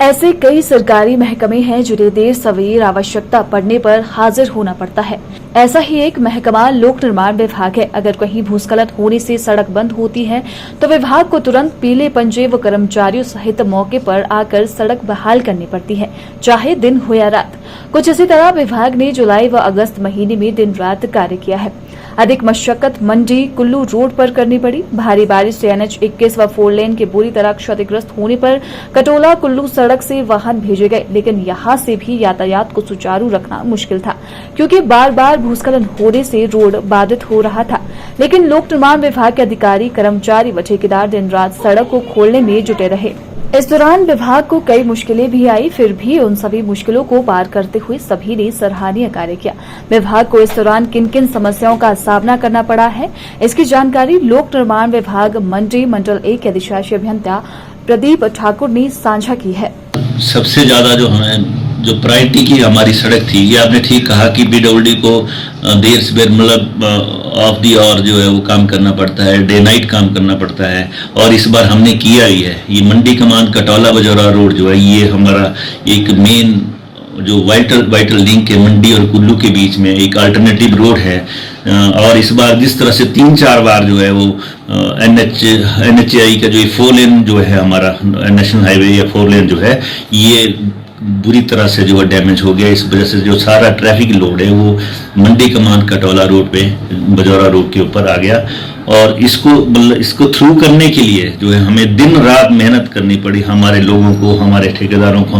ऐसे कई सरकारी महकमे हैं जिन्हें देर सवेर आवश्यकता पड़ने पर हाजिर होना पड़ता है। ऐसा ही एक महकमा लोक निर्माण विभाग है। अगर कहीं भूस्खलन होने से सड़क बंद होती है तो विभाग को तुरंत पीले पंजे व कर्मचारियों सहित मौके पर आकर सड़क बहाल करनी पड़ती है, चाहे दिन हो या रात। कुछ इसी तरह विभाग ने जुलाई व अगस्त महीने में दिन रात कार्य किया है। अधिक मशक्कत मंडी कुल्लू रोड पर करनी पड़ी। भारी बारिश से NH 21 व 4 लेन के बुरी तरह क्षतिग्रस्त होने पर कटोला कुल्लू सड़क से वाहन भेजे गए, लेकिन यहां से भी यातायात को सुचारू रखना मुश्किल था क्योंकि बार बार भूस्खलन होने से रोड बाधित हो रहा था। लेकिन लोक निर्माण विभाग के अधिकारी, कर्मचारी व ठेकेदार दिन रात सड़क को खोलने में जुटे रहे। इस दौरान विभाग को कई मुश्किलें भी आई, फिर भी उन सभी मुश्किलों को पार करते हुए सभी ने सराहनीय कार्य किया। विभाग को इस दौरान किन किन समस्याओं का सामना करना पड़ा है, इसकी जानकारी लोक निर्माण विभाग मंडी मंडल 1 के अधिशासी अभियंता प्रदीप ठाकुर ने साझा की है। सबसे ज्यादा जो प्रायोरिटी की हमारी सड़क थी, ये आपने ठीक कहा कि BWD को देर से देर मतलब ऑफ दी आवर जो है वो काम करना पड़ता है, डे नाइट काम करना पड़ता है। और इस बार हमने किया ही है। ये मंडी कमान कटौला बजौरा रोड जो है, ये हमारा एक मेन जो वाइटल लिंक है मंडी और कुल्लू के बीच में, एक अल्टरनेटिव रोड है। और इस बार जिस तरह से 3-4 बार जो है वो NHAI का जो 4 लेन जो है हमारा नेशनल हाईवे या 4 लेन जो है, ये बुरी तरह से जो है डैमेज हो गया। इस वजह से जो सारा ट्रैफिक लोड है वो मंडी कमान कटौला रोड पे बजौरा रोड के ऊपर आ गया। और इसको थ्रू करने के लिए जो है हमें दिन रात मेहनत करनी पड़ी, हमारे लोगों को, हमारे ठेकेदारों को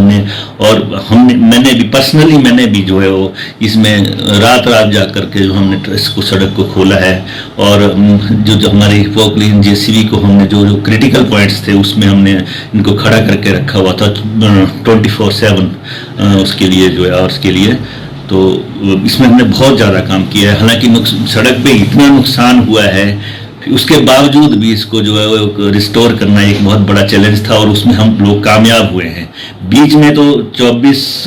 मैंने भी जो है वो इसमें रात जा करके जो हमने इसको सड़क को खोला है। और जो हमारी फोकलिन JCB को हमने जो क्रिटिकल पॉइंट्स थे उसमें हमने इनको खड़ा करके रखा हुआ था 24/7 उसके लिए जो है और उसके लिए। तो इसमें हमने बहुत ज़्यादा काम किया है। हालांकि सड़क पे इतना नुकसान हुआ है, उसके बावजूद भी इसको जो है वो रिस्टोर करना एक बहुत बड़ा चैलेंज था और उसमें हम लोग कामयाब हुए हैं। बीच में तो 24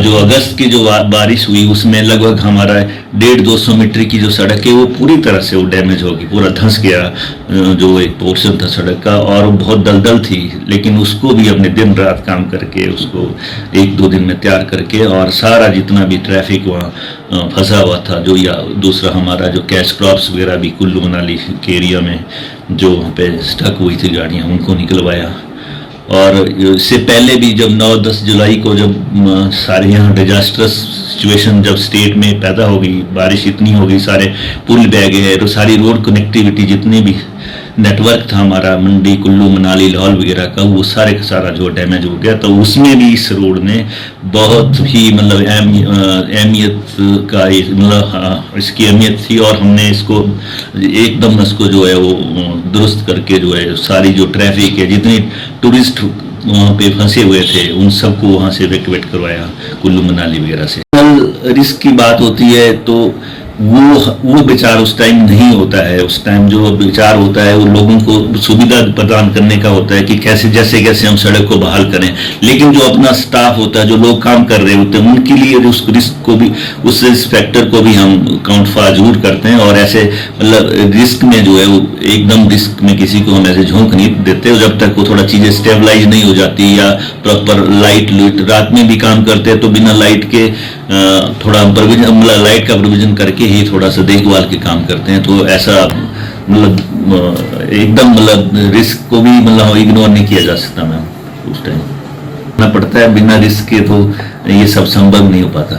जो अगस्त की जो बारिश हुई उसमें लगभग हमारा 150-200 मीटर की जो सड़क है वो पूरी तरह से वो डैमेज होगी, पूरा धंस गया जो एक पोर्शन था सड़क का, और बहुत दलदल थी। लेकिन उसको भी हमने दिन रात काम करके उसको 1-2 दिन में तैयार करके, और सारा जितना भी ट्रैफिक वहाँ फंसा हुआ था जो, या दूसरा हमारा जो कैश क्रॉप्स वगैरह भी कुल्लू मनाली के एरिया में जो वहाँ पे स्टक हुई थी गाड़ियाँ, उनको निकलवाया। और इससे पहले भी जब 9-10 जुलाई को जब सारे यहाँ डिजास्टर्स सिचुएशन जब स्टेट में पैदा हो गई, बारिश इतनी हो गई, सारे पुल बह गए, तो सारी रोड कनेक्टिविटी जितनी भी नेटवर्क था हमारा मंडी कुल्लू मनाली लाहौल वगैरह का, वो सारे का सारा जो डैमेज हो गया। तो उसमें भी इस रोड ने बहुत ही मतलब अहमियत का मतलब इसकी अहमियत थी। और हमने इसको एकदम इसको जो है वो दुरुस्त करके जो है सारी जो ट्रैफिक है, जितनी टूरिस्ट वहाँ पे फंसे हुए थे उन सबको वहाँ से इवैक्यूएट करवाया कुल्लू मनाली वगैरह से। रिस्क की बात होती है तो वो विचार उस टाइम नहीं होता है। उस टाइम जो विचार होता है वो लोगों को सुविधा प्रदान करने का होता है कि कैसे कैसे हम सड़क को बहाल करें। लेकिन जो अपना स्टाफ होता है, जो लोग काम कर रहे होते हैं, उनके लिए उस रिस्क को भी, उस फैक्टर को भी हम काउंट जरूर करते हैं। और ऐसे मतलब रिस्क में जो है वो एकदम रिस्क में किसी को हम ऐसे झोंक नहीं देते जब तक वो थोड़ा चीज़ें स्टेबलाइज नहीं हो जाती, या प्रॉपर लाइट रात में भी काम करते हैं तो बिना लाइट के थोड़ा प्रोविजन, लाइट का प्रोविजन करके ही थोड़ा सा देखभाल के काम करते हैं। तो ऐसा मतलब एकदम मतलब रिस्क को भी मतलब इग्नोर नहीं किया जा सकता। मैं उस टाइम करना पड़ता है, बिना रिस्क के तो ये सब संभव नहीं हो पाता।